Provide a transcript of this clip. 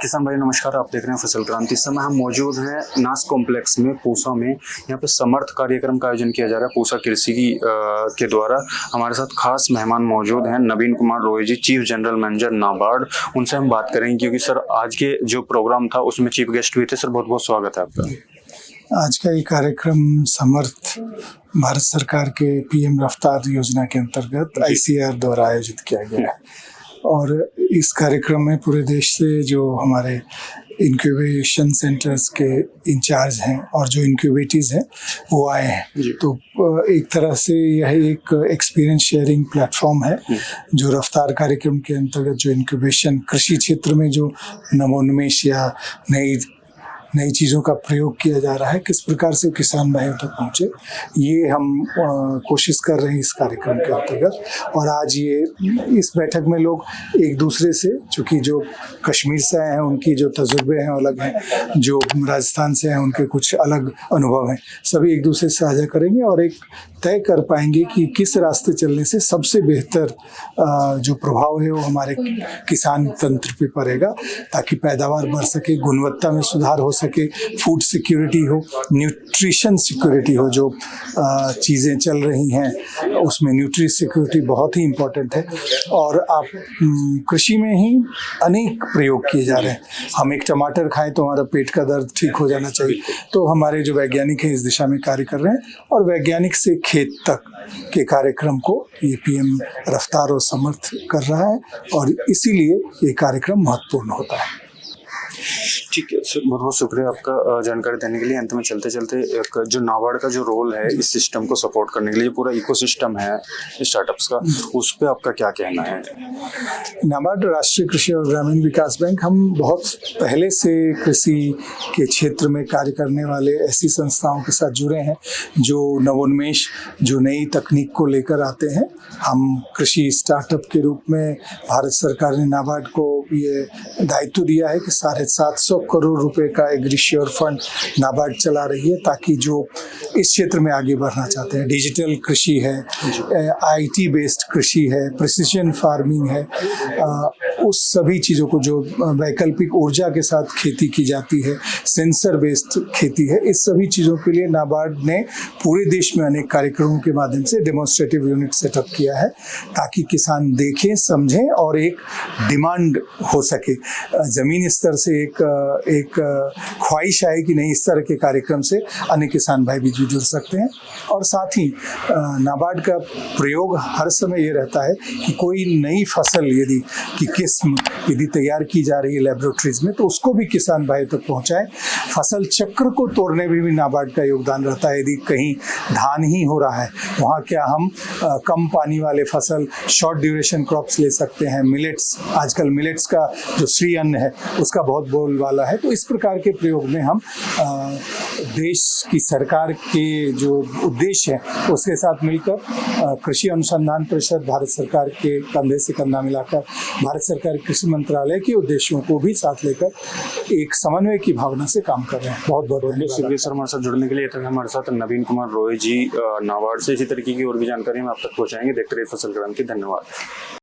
किसान भाई नमस्कार, आप देख रहे हैं फसल क्रांति। इस समय हम मौजूद हैं नास कॉम्प्लेक्स में, पूसा में। यहाँ पे समर्थ कार्यक्रम का आयोजन किया जा रहा है पूसा कृषि के द्वारा। हमारे साथ खास मेहमान मौजूद हैं नवीन कुमार रॉय जी, चीफ जनरल मैनेजर नाबार्ड। उनसे हम बात करेंगे क्योंकि सर आज के जो प्रोग्राम था उसमें चीफ गेस्ट हुए थे। सर बहुत बहुत स्वागत है आपका। आज का ये कार्यक्रम समर्थ भारत सरकार के पीएम रफ्तार योजना के अंतर्गत ICAR द्वारा आयोजित किया गया है और इस कार्यक्रम में पूरे देश से जो हमारे इंक्यूबेशन सेंटर्स के इंचार्ज हैं और जो इंक्यूबेटर्स हैं वो आए हैं। तो एक तरह से यह एक एक्सपीरियंस शेयरिंग प्लेटफॉर्म है जो रफ्तार कार्यक्रम के अंतर्गत जो इंक्यूबेशन कृषि क्षेत्र में जो नवोन्मेष या नई चीज़ों का प्रयोग किया जा रहा है, किस प्रकार से किसान भाइयों तक पहुँचे, ये हम कोशिश कर रहे हैं इस कार्यक्रम के अंतर्गत। और आज ये इस बैठक में लोग एक दूसरे से, चूँकि जो कश्मीर से आए हैं उनकी जो तजुर्बे हैं अलग हैं, जो राजस्थान से हैं उनके कुछ अलग अनुभव हैं, सभी एक दूसरे से साझा करेंगे और एक तय कर पाएंगे कि किस रास्ते चलने से सबसे बेहतर जो प्रभाव है वो हमारे किसान तंत्र पे पड़ेगा, ताकि पैदावार बढ़ सके, गुणवत्ता में सुधार हो सके, फूड सिक्योरिटी हो, न्यूट्रिशन सिक्योरिटी हो। जो चीज़ें चल रही हैं उसमें न्यूट्री सिक्योरिटी बहुत ही इम्पोर्टेंट है। और आप कृषि में ही अनेक प्रयोग किए जा रहे हैं। हम एक टमाटर खाएं तो हमारा पेट का दर्द ठीक हो जाना चाहिए, तो हमारे जो वैज्ञानिक हैं इस दिशा में कार्य कर रहे हैं। और वैज्ञानिक से खेत तक के कार्यक्रम को ये पीएम रफ्तार और समर्थ कर रहा है और इसीलिए ये कार्यक्रम महत्वपूर्ण होता है। ठीक है सर, बहुत बहुत शुक्रिया आपका जानकारी देने के लिए। अंत में चलते चलते एक जो नाबार्ड का जो रोल है इस सिस्टम को सपोर्ट करने के लिए, पूरा इकोसिस्टम है स्टार्टअप्स का, उस पर आपका क्या कहना है? नाबार्ड राष्ट्रीय कृषि और ग्रामीण विकास बैंक, हम बहुत पहले से कृषि के क्षेत्र में कार्य करने वाले ऐसी संस्थाओं के साथ जुड़े हैं जो नवोन्मेष, जो नई तकनीक को लेकर आते हैं। हम कृषि स्टार्टअप के रूप में भारत सरकार ने नाबार्ड को ये दायित्व दिया है कि 750 करोड़ रुपए का एग्रीश्योर फंड नाबार्ड चला रही है, ताकि जो इस क्षेत्र में आगे बढ़ना चाहते हैं, डिजिटल कृषि है, IT बेस्ड कृषि है, प्रिसिजन फार्मिंग है, उस सभी चीज़ों को, जो वैकल्पिक ऊर्जा के साथ खेती की जाती है, सेंसर बेस्ड खेती है, इस सभी चीज़ों के लिए नाबार्ड ने पूरे देश में अनेक कार्यक्रमों के माध्यम से डेमोन्स्ट्रेटिव यूनिट सेटअप किया है, ताकि किसान देखें, समझें और एक डिमांड हो सके। ज़मीनी स्तर से एक ख्वाहिश आए कि नहीं, इस तरह के कार्यक्रम से अन्य किसान भाई भी जुड़ सकते हैं। और साथ ही नाबार्ड का प्रयोग हर समय ये रहता है कि कोई नई फसल यदि की किस्म यदि तैयार की जा रही है लेबोरेटरीज में, तो उसको भी किसान भाई तक पहुंचाएं। फसल चक्र को तोड़ने में भी नाबार्ड का योगदान रहता है। यदि कहीं धान ही हो रहा है, वहाँ क्या हम कम पानी वाले फसल, शॉर्ट ड्यूरेशन क्रॉप्स ले सकते हैं। मिलेट्स, आजकल मिलेट्स का जो श्री अन्न है उसका बहुत बोलबाला है। तो इस प्रकार के प्रयोग में हम देश की सरकार के जो उद्देश्य है उसके साथ मिलकर कृषि अनुसंधान परिषद, भारत सरकार के कंधे से कंधा मिलाकर भारत सरकार कृषि मंत्रालय के उद्देश्यों को भी साथ लेकर एक समन्वय की भावना से काम कर रहे हैं। बहुत बहुत धन्यवाद सर हमारे साथ जुड़ने के लिए। तक हमारे साथ नवीन कुमार रॉय जी नाबार्ड से इसी तरीके की और भी जानकारी हम आप तक पहुँचाएंगे। देखते रहिए फसल क्रांति। धन्यवाद।